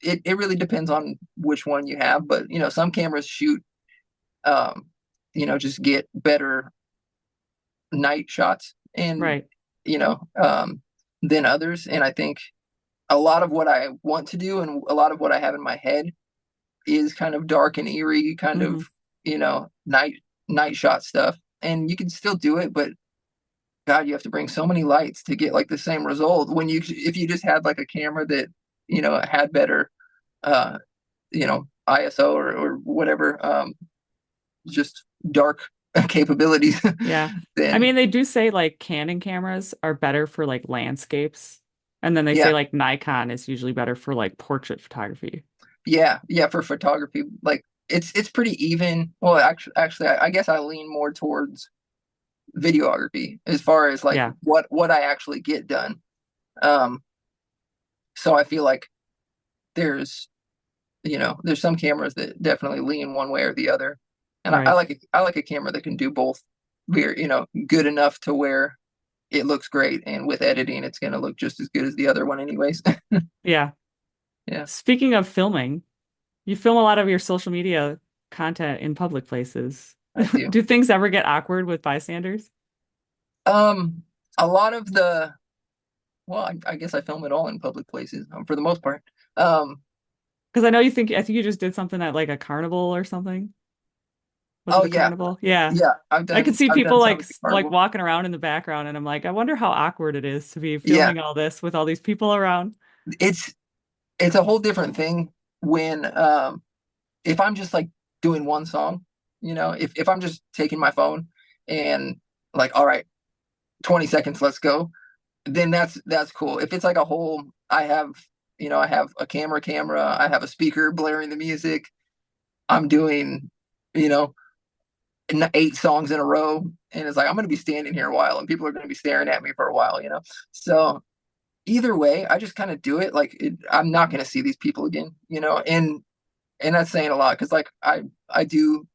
it really depends on which one you have, but some cameras shoot, um, just get better night shots and right. you know than others, and I think a lot of what I want to do and a lot of what I have in my head is kind of dark and eerie, kind of, Hmm. night shot stuff. And you can still do it, but God, you have to bring so many lights to get like the same result when if you just had like a camera that, had better uh, ISO or whatever, just dark capabilities, Yeah. I then mean, they do say like Canon cameras are better for like landscapes. And then they say yeah, like Nikon is usually better for like portrait photography. yeah, yeah, for photography, like it's pretty even. Well, actually, I guess I lean more towards videography as far as like Yeah. what I actually get done. Um, so I feel like there's there's some cameras that definitely lean one way or the other, and Right. I like a camera that can do both. Very good enough to where it looks great, and with editing, it's going to look just as good as the other one, anyways. Yeah. Yeah, Speaking of filming, you film a lot of your social media content in public places. I do. Do things ever get awkward with bystanders? Um, a lot of the well, I guess I film it all in public places for the most part. Um, Because I think you just did something at like a carnival or something. Was it oh a yeah, carnival? Yeah. yeah, I could see I've done people some like at the like carnival. walking around in the background and I'm like, I wonder how awkward it is to be Yeah, filming all this with all these people around. it's it's a whole different thing when if I'm just like doing one song, if I'm just taking my phone and like, all right, 20 seconds, let's go, then that's cool. If it's like a whole, I have a camera, I have a speaker blaring the music, I'm doing, you know, 8 songs in a row, and it's like I'm gonna be standing here a while, and people are gonna be staring at me for a while. So either way, I just kind of do it. Like I'm not gonna see these people again. And that's saying a lot because like I do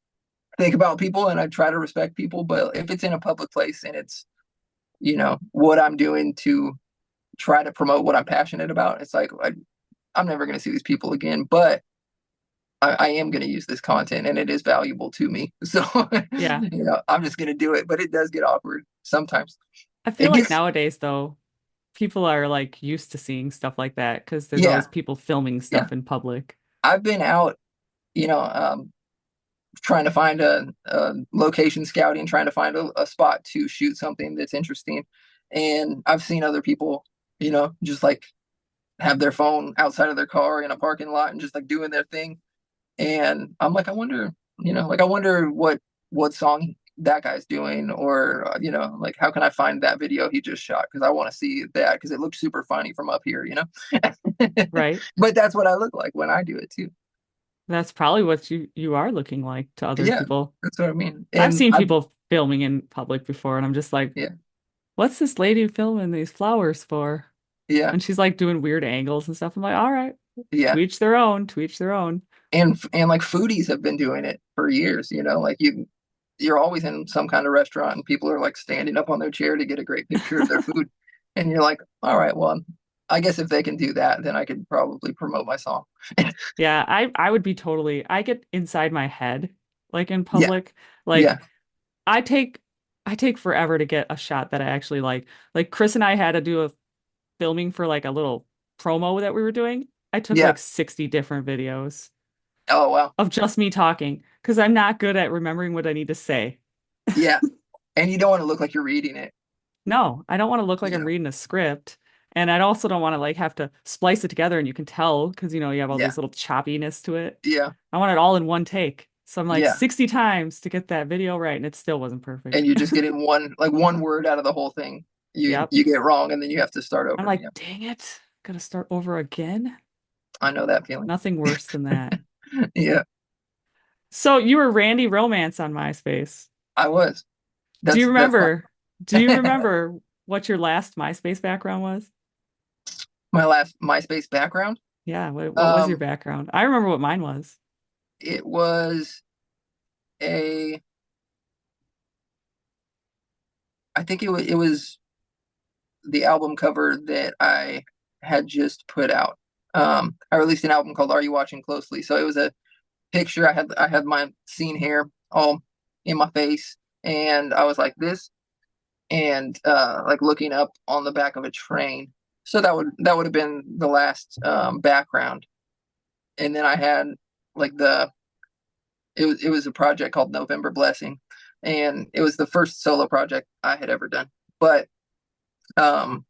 think about people and I try to respect people, but if it's in a public place and it's what I'm doing to try to promote what I'm passionate about, it's like I'm never going to see these people again, but I am going to use this content and it is valuable to me. So, Yeah. I'm just going to do it, but it does get awkward sometimes. I feel It like gets, nowadays though, people are like used to seeing stuff like that because there's yeah, always people filming yeah. stuff in public. I've been out, you know, um, trying to find a location scouting, trying to find a spot to shoot something that's interesting. And I've seen other people, just like have their phone outside of their car in a parking lot and just like doing their thing. And I'm like, I wonder, like I wonder what song that guy's doing, or like how can I find that video he just shot because I want to see that because it looks super funny from up here. Right? But that's what I look like when I do it too. That's probably what you are looking like to other Yeah, people. that's what I mean. I've And seen I people filming in public before, and I'm just like, yeah, what's this lady filming these flowers for? yeah, And she's like doing weird angles and stuff. I'm like, all right, to yeah. each their own, to each their own. And like foodies have been doing it for years. Like you're always in some kind of restaurant and people are like standing up on their chair to get a great picture of their food, and you're like, all right, well, I guess if they can do that, then I could probably promote my song. Yeah, I would be totally, I get inside my head like in Yeah, public. yeah, Like I take I take forever to get a shot that I actually like. Like Chris and I had to do a filming for like a little promo that we were doing. I took yeah. like 60 different videos Oh wow, of just me talking because I'm not good at remembering what I need to say. yeah. And you don't want to look like you're reading it. No, I don't want to look like I'm Yeah, reading a script. And I also don't want to like have to splice it together and you can tell because you have all yeah, this little choppiness to it. yeah, I want it all in one take. So I'm like yeah. 60 times to get that video right and it still wasn't And perfect. you just get in one word out of the whole thing. You Yep. you get wrong, and then you have to start I'm over. like, Yeah, dang it. Gotta start over again. I know that feeling. Nothing worse than that. Yeah, So you were Randy Romance on MySpace. I was. Do you That's remember? Do you remember what your last MySpace background was? my last MySpace background. Yeah, what was your Um, background? I remember what mine was. it was a, I think it was the album cover that I had just put out. I released an album called "Are You Watching Closely?" So it was a picture. I had my scene hair all in my face, and I was like this, and like looking up on the back of a train. So that would have been the last background, and then I had like it was a project called November Blessing, and it was the first solo project I had ever done. But um,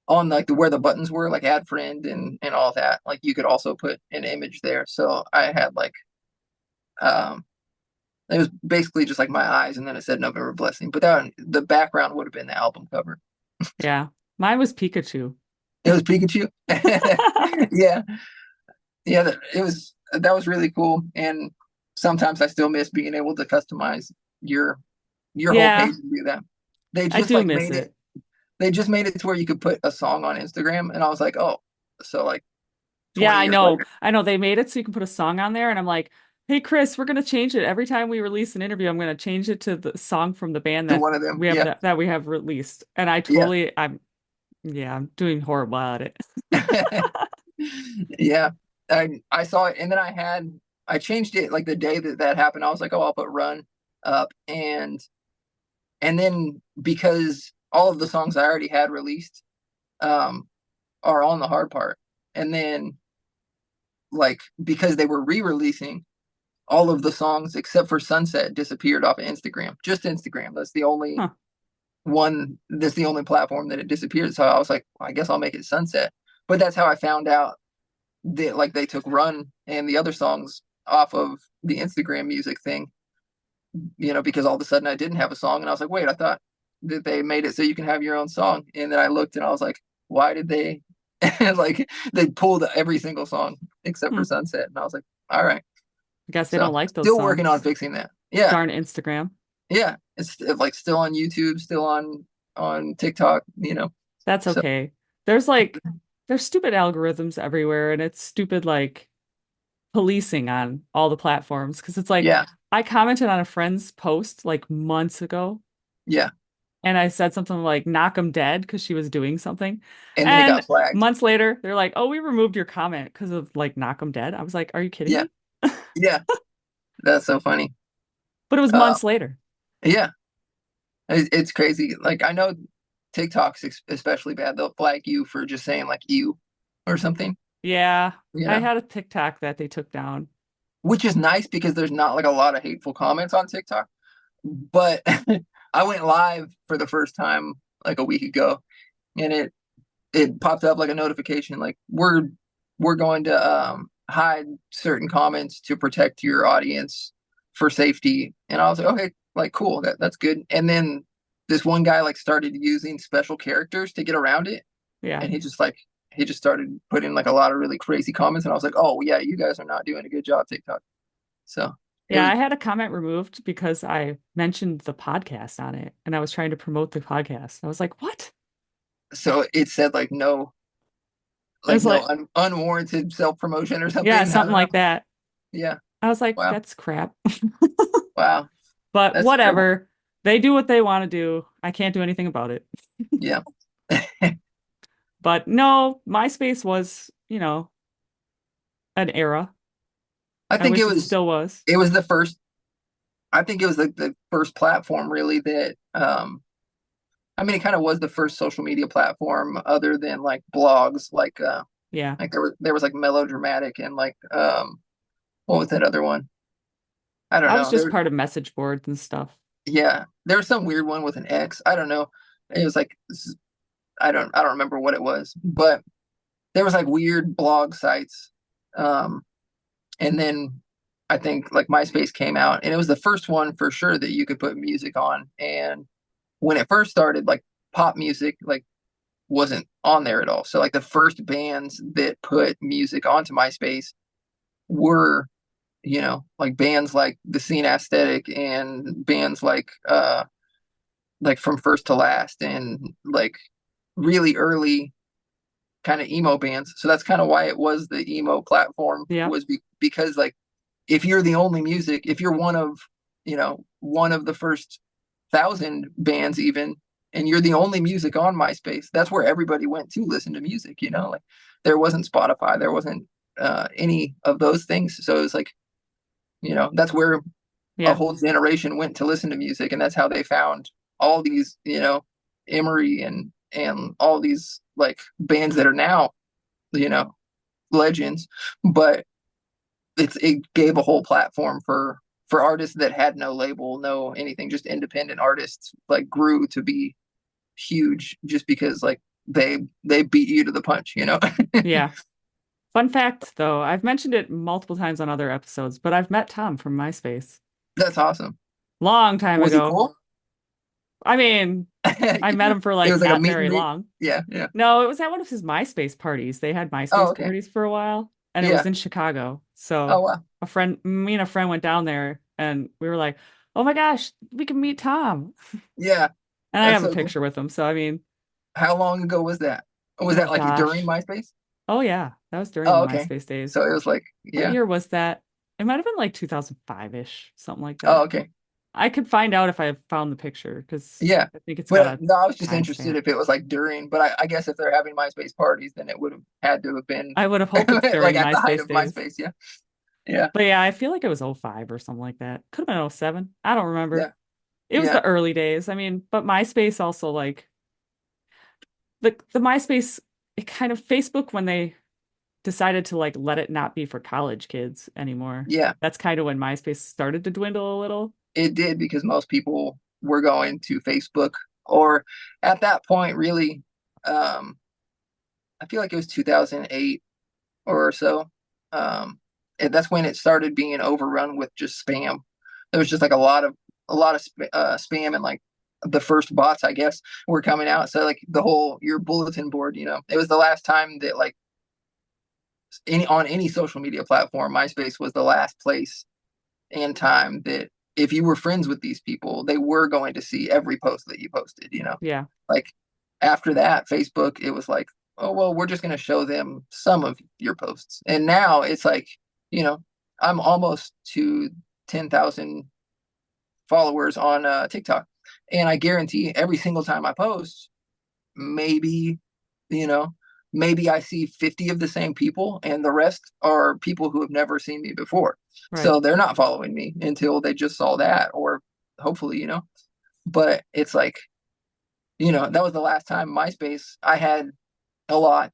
on like where the buttons were, like add friend and all that, like you could also put an image there. So I had like um, it was basically just like my eyes, and then it said November Blessing. But the background would have been the album cover. Yeah. Mine was Pikachu. It was Pikachu. Yeah, yeah, that was really cool. And sometimes I still miss being able to customize your your whole Yeah, page and do that. They I just do like miss made it. it. They just made it to where you could put a song on Instagram, and I was like, oh, so like Yeah, 20 I years know. later, I know they made it so you can put a song on there, and I'm like, hey Chris, we're gonna change it. Every time we release an interview, I'm gonna change it to the song from the band to one of them, yeah, that we have released. And yeah, I'm doing horrible at it. yeah. I saw it, and then I changed it like the day that that happened. I was like, oh, I'll put run up, and then because all of the songs I already had released um are on the hard part, and then like because they were re-releasing all of the songs except for Sunset disappeared off of Instagram. Just Instagram. Huh. That's the only platform that it disappeared. So I was like, well, I guess I'll make it Sunset. But that's how I found out that like they took Run and the other songs off of the Instagram music thing, because all of a sudden I didn't have a song and I was like, wait, I thought that they made it so you can have your own song. And then I looked and I was like, why did they like they pulled every single song except Hmm. for Sunset? And I was like, all right. I guess they don't So like those still working on songs. fixing that. Yeah, Darn Instagram. yeah. It's like still on YouTube, still on TikTok. That's So okay. There's stupid algorithms everywhere, and it's stupid like policing on all the platforms. Because it's like yeah, I commented on a friend's post like months ago, yeah. and I said something like "knock 'em dead" because she was doing something, And then it and got flagged. months later they're like, "Oh, we removed your comment because of like knock 'em dead." I was like, "Are you kidding Yeah, me?" yeah. That's so funny. But it was Uh, months later. yeah. It's crazy. Like I know TikTok's especially bad. They'll flag you for just saying like you or something, Yeah, you I know, had a TikTok that they took down. which is nice because there's not like a lot of hateful comments on TikTok. But I went live for the first time like a week ago, and it popped up like a notification like we're going to hide certain comments to protect your audience for safety. And I was like, okay, like cool, that's good. And then this one guy like started using special characters to get around it, Yeah. and he just started putting like a lot of really crazy comments, and I was like, oh yeah, you guys are not doing a good job, TikTok. So it Yeah, was I had a comment removed because I mentioned the podcast on it and I was trying to promote the podcast. I was like, what? so it said like no, I like was no like, unwarranted self promotion or yeah, something. I something don't know. like that. Yeah. I was like, Wow. that's crap. Wow. But That's terrible. whatever. They do what they want to do. I can't do anything about it. Yeah. But no, MySpace was, an era. I I think wish it still was. it was the first I think it was the first platform really that I mean it kind of was the first social media platform other than like blogs Yeah. like there was like melodramatic and like what was that other one? I don't I was know. just part of message boards and stuff. Yeah, there was some weird one with an X. I don't know. It was like I don't remember what it was, but there was like weird blog sites. Um And then I think like MySpace came out, and it was the first one for sure that you could put music on. And when it first started, like pop music like wasn't on there at all. So like the first bands that put music onto MySpace were, like bands like the Scene Aesthetic and bands like From First to Last and like really early kind of emo bands. So that's kind of why it was the emo platform Yep. was because like if you're the only music, if you're one of the first 1,000 bands even, and you're the only music on MySpace, that's where everybody went to listen to music. Like there wasn't Spotify, there wasn't any of those things. So it was like, that's where a Yeah. whole generation went to listen to music, and that's how they found all these, Emery and all these like bands that are now, you know, legends. But it gave a whole platform for artists that had no label, no anything, just independent artists like grew to be huge just because like they beat you to the punch. Yeah. Fun fact, though, I've mentioned it multiple times on other episodes, but I've met Tom from MySpace. That's awesome. Long time Was he ago. cool? I mean, I met him for It like was like a not meet and very greet. long. Yeah, yeah. No, it was at one of his MySpace parties. They had Oh, MySpace okay. parties for a while, and it was Yeah, in Chicago. So Oh wow. me and a friend went down there and we were like, oh my gosh, we can meet Tom. Yeah, And I that's have a so cool. picture with him. So I mean, How long ago was that? Was oh that like during gosh. MySpace? Oh yeah, that was during the Oh, okay. MySpace days. So it was like, What yeah. year was that? It might have been like 2005-ish, something like Oh, that. okay. I could find out if I found the picture because Yeah. I think it's got But a no, I was just interested timestamp. if it was like during, but I guess if they're having MySpace parties, then it would have had to have been I would have hoped it's like during at the height MySpace of days. MySpace. Yeah. Yeah. But yeah, I feel like it was '05 or something like that. Could have been '07. I don't remember. Yeah. It was Yeah. the early days. I mean, but MySpace also like the MySpace, it kind of Facebook when they decided to like let it not be for college kids anymore. Yeah. That's kind of when MySpace started to dwindle a little. It did because most people were going to Facebook or at that point, really, um, I feel like it was 2008 or so. Um, and that's when it started being overrun with just spam. There was just like a lot of spam and like the first bots, I guess, were coming out. So like the whole your bulletin board, it was the last time that like any social media platform, MySpace was the last place and time that if you were friends with these people, they were going to see every post that you posted. Yeah. Like after that, Facebook, it was like, oh, well, we're just going to show them some of your posts. And now it's like, you know, I'm almost to 10,000 followers on TikTok. And I guarantee every single time I post, maybe, you know, maybe I see 50 of the same people and the rest are people who have never seen me before. Right. So they're not following me until they just saw that or hopefully. But it's like, that was the last time MySpace I had a lot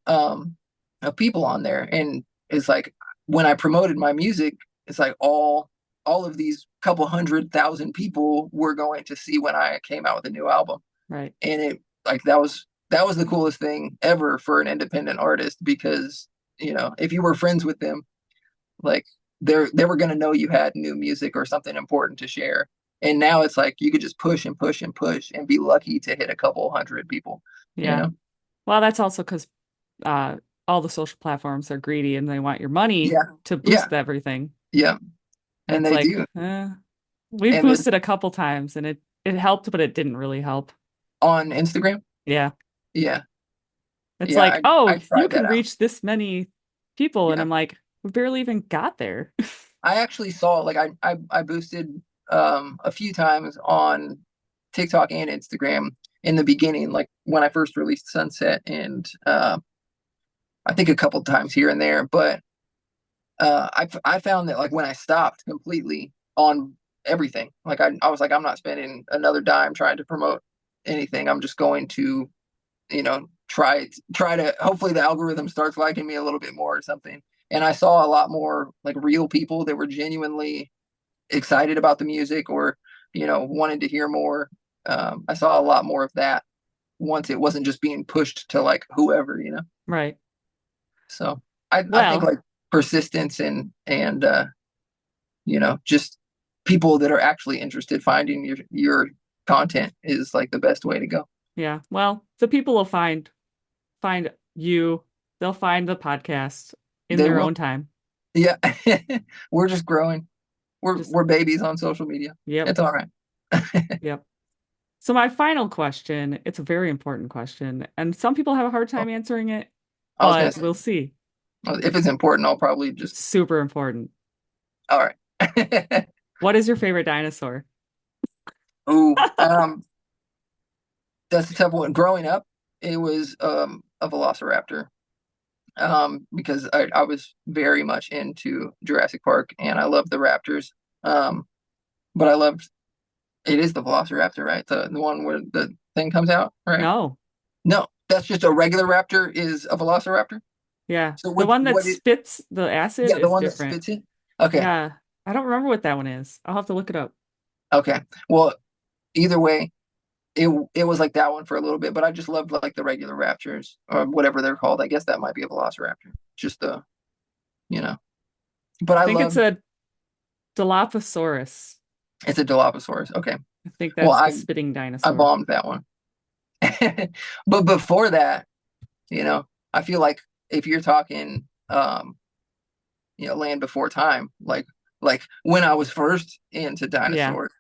um of people on there and it's like when I promoted my music, it's like all of these couple 100,000 people were going to see when I came out with a new album Right. and it like that was the coolest thing ever for an independent artist because if you were friends with them like they were going to know you had new music or something important to share and now it's like you could just push and push and push and be lucky to hit a couple hundred people you Yeah. know Well, that's also because uh, all the social platforms are greedy and they want your money yeah to yeah boost everything. yeah And and it's they like, do we've and there's boosted a couple times and it helped, but it didn't really help. on Instagram Yeah. yeah It's yeah like, oh, I you tried that can out reach this many people. And yeah I'm like, we barely even got there. I actually saw like I boosted a few times on TikTok and Instagram in the beginning, like when I first released Sunset, and I think a couple times here and there. But I found that like when I stopped completely on everything, like I was like I'm not spending another dime trying to promote anything. I'm just going to try to hopefully the algorithm starts liking me a little bit more or something. And I saw a lot more like real people that were genuinely excited about the music or wanted to hear more. I saw a lot more of that once it wasn't just being pushed to like whoever. Right. So I think Well, like persistence and just people that are actually interested finding your content is like the best way to go. yeah. Well, the people will find you. They'll find the podcast in They their will. own time. Yeah. We're just growing. We're Just we're babies on social media. yep. It's all right. Yep. So my final question, it's a very important question, and some people have a hard Oh, time answering it, I was gonna but say we'll see. if it's important, I'll probably just It's super important. all right. What is your favorite dinosaur? Ooh, that's a tough one. Growing up, it was a Velociraptor. Because I was very much into Jurassic Park and I loved the Raptors. Um, but I loved it is the Velociraptor, right? The one where the thing comes out, right? No. No, that's just a regular raptor is a Velociraptor. Yeah. So The what one that what is spits the acid yeah, the is one that different. spits it? Okay. Yeah. I don't remember what that one is. I'll have to look it up. Okay. Well, either way, it was like that one for a little bit, but I just loved like the regular raptors or whatever they're called. I guess that might be a Velociraptor. Just you know. But I I think it's loved a Dilophosaurus. it's a Dilophosaurus. Okay. I think Well, that's the I spitting I dinosaur. bombed that one. But before that, I feel like if you're talking Land Before Time, like when I was first into Yeah. dinosaurs,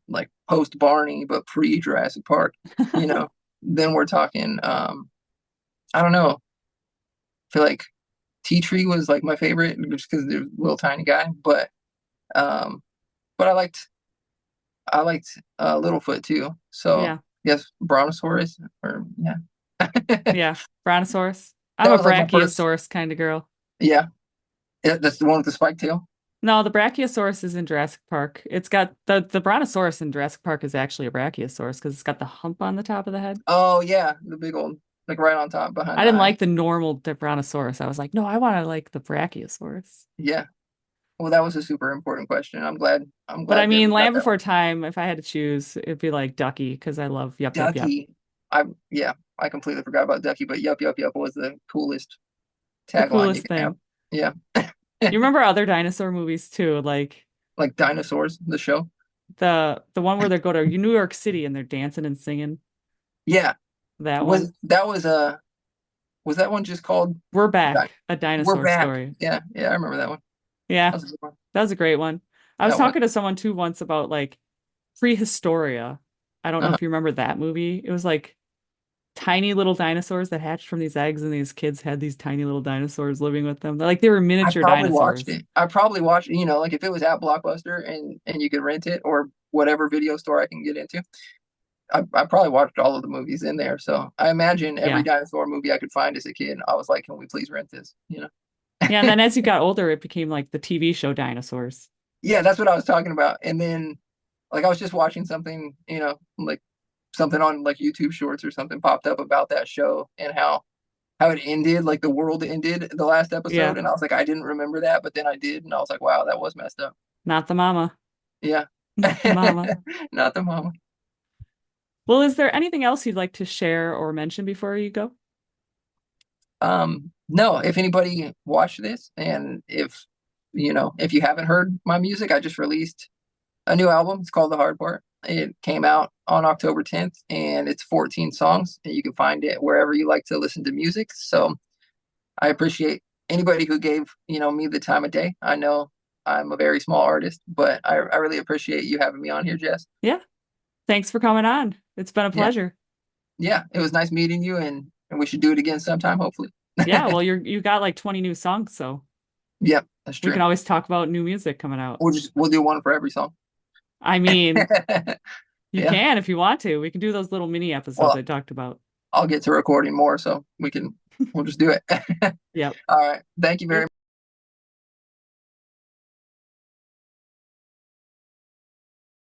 like post Barney but pre Jurassic Park, you know, then we're talking I don't know. I feel like Tea Tree was like my favorite just because they're a little tiny guy, um but I liked Littlefoot too. So Yeah. yes, Brontosaurus or yeah. Yeah. Brontosaurus. I'm That a was like my first. Brachiosaurus kind of girl. Yeah, yeah, that's the one with the spike tail. No, the Brachiosaurus is in Jurassic Park. It's got the Brontosaurus in Jurassic Park is actually a Brachiosaurus because it's got the hump on the top of the head. Oh yeah, the big old like right on top behind I the didn't eye. like the normal Brontosaurus. I was like, no, I want to like the Brachiosaurus. Yeah. Well, that was a super important question. I'm But I glad that mean, we got Land that Before one. Time, if I had to choose, it'd be like Ducky because I love Yup, Yup, Yup. Ducky. Yeah, I completely forgot about Ducky, but yup yup yup was the coolest The tagline you coolest can have. thing. Yeah. You remember other dinosaur movies too, like Like Dinosaurs, the show. the one where they go to New York City and they're dancing and singing. Yeah. That Was one. that was that one just called We're Di- Back, a We're dinosaur Back? story. Yeah, yeah, I remember that one. Yeah, That was a good one. that was a great one. I was That one. talking to someone too once about like Prehistoria. I don't know Uh-huh. if you remember that movie. It was like tiny little dinosaurs that hatched from these eggs, and these kids had these tiny little dinosaurs living with them. Like they were I miniature probably watched dinosaurs. it. I probably watched it, like if it was at Blockbuster and you could rent it or whatever video store I can get into. I probably watched all of the movies in there. So I imagine every Yeah. dinosaur movie I could find as a kid, I was like, can we please rent this? Yeah, and then as you got older, it became like the TV show dinosaurs. Yeah, that's what I was talking about. And then like I was just watching something, like something on like YouTube Shorts or something popped up about that show and how it ended, like the world ended the last Yeah, episode. And I was like, I didn't remember that, but then I did, and I was like, wow, that was messed up. not the mama. Yeah. Not the mama. Not the mama. Well, is there anything else you'd like to share or mention before you go? No, if anybody watched this and if you haven't heard my music, I just released a new album. It's called The Hard Part. It came out on October 10th and it's 14 songs and you can find it wherever you like to listen to music. So I appreciate anybody who gave, me the time of day. I know I'm a very small artist, but I really appreciate you having me on here, Jess. Yeah. Thanks for coming on. It's been a Yeah. pleasure. Yeah. It was nice meeting you and we should do it again sometime, hopefully. Yeah, well, you got like 20 new songs, so Yep, that's we true. can always talk about new music coming out. We'll do one for every song. I mean, you Yeah. can if you want to. We can do those little mini episodes Well, I talked about. I'll get to recording more, so we'll just do it. Yep. All right. Thank you very